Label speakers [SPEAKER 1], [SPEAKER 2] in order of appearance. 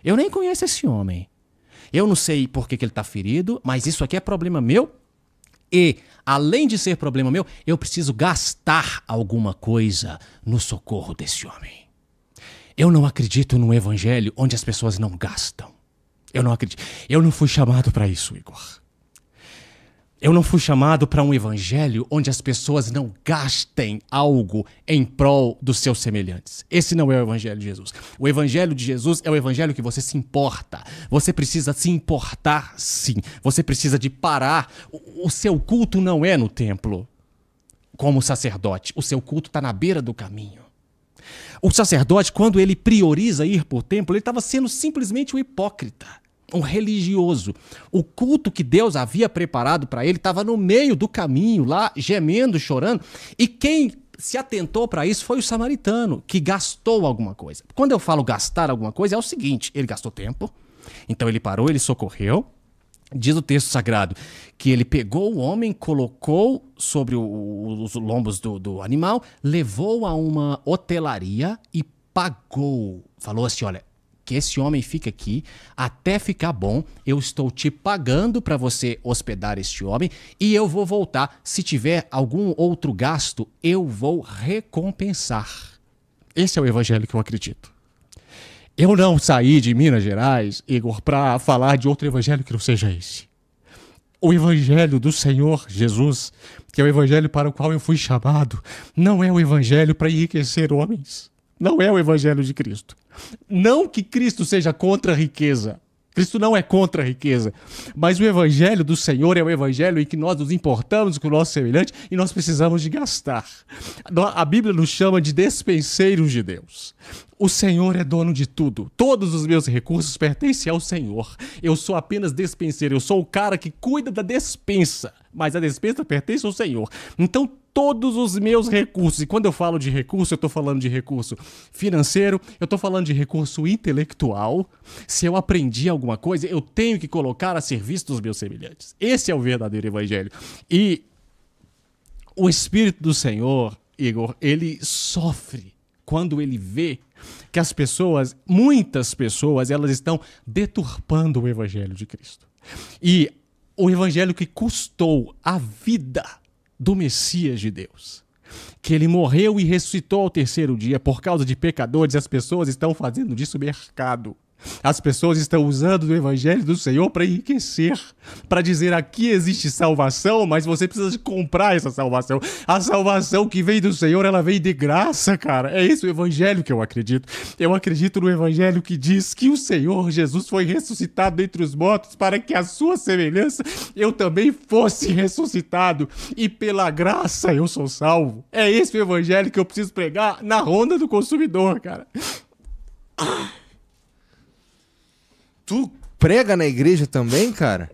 [SPEAKER 1] Eu nem conheço esse homem. Eu não sei por que ele está ferido, mas isso aqui é problema meu. E, além de ser problema meu, eu preciso gastar alguma coisa no socorro desse homem. Eu não acredito num evangelho onde as pessoas não gastam. Eu não acredito. Eu não fui chamado para isso, Igor. Eu não fui chamado para um evangelho onde as pessoas não gastem algo em prol dos seus semelhantes. Esse não é o evangelho de Jesus. O evangelho de Jesus é o evangelho que você se importa. Você precisa se importar, sim. Você precisa de parar. O seu culto não é no templo, como sacerdote. O seu culto está na beira do caminho. O sacerdote, quando ele prioriza ir para o templo, ele estava sendo simplesmente um hipócrita. Um religioso. O culto que Deus havia preparado para ele estava no meio do caminho, lá gemendo, chorando. E quem se atentou para isso foi o samaritano, que gastou alguma coisa. Quando eu falo gastar alguma coisa, é o seguinte: ele gastou tempo, então ele parou, ele socorreu. Diz o texto sagrado que ele pegou o homem, colocou sobre os lombos do animal, levou a uma hotelaria e pagou. Falou assim: olha, que esse homem fica aqui até ficar bom, eu estou te pagando para você hospedar este homem e eu vou voltar. Se tiver algum outro gasto, eu vou recompensar. Esse é o evangelho que eu acredito. Eu não saí de Minas Gerais, Igor, para falar de outro evangelho que não seja esse. O evangelho do Senhor Jesus, que é o evangelho para o qual eu fui chamado, não é o evangelho para enriquecer homens. Não é o evangelho de Cristo. Não que Cristo seja contra a riqueza. Cristo não é contra a riqueza. Mas o evangelho do Senhor é o evangelho em que nós nos importamos com o nosso semelhante e nós precisamos de gastar. A Bíblia nos chama de despenseiros de Deus. O Senhor é dono de tudo. Todos os meus recursos pertencem ao Senhor. Eu sou apenas despenseiro. Eu sou o cara que cuida da despensa. Mas a despensa pertence ao Senhor. Então, todos os meus recursos, e quando eu falo de recurso, eu estou falando de recurso financeiro, eu estou falando de recurso intelectual. Se eu aprendi alguma coisa, eu tenho que colocar a serviço dos meus semelhantes. Esse é o verdadeiro evangelho. E o Espírito do Senhor, Igor, ele sofre quando ele vê que as pessoas, muitas pessoas, elas estão deturpando o evangelho de Cristo. E o evangelho que custou a vida do Messias de Deus, que ele morreu e ressuscitou ao terceiro dia por causa de pecadores, as pessoas estão fazendo disso mercado. As pessoas estão usando o evangelho do Senhor para enriquecer, para dizer: aqui existe salvação, mas você precisa de comprar essa salvação. A salvação que vem do Senhor, ela vem de graça, cara. É esse o evangelho que eu acredito. Eu acredito no evangelho que diz que o Senhor Jesus foi ressuscitado dentre os mortos para que a sua semelhança eu também fosse ressuscitado. E pela graça eu sou salvo. É esse o evangelho que eu preciso pregar na ronda do consumidor, cara.
[SPEAKER 2] Tu prega na igreja também, cara?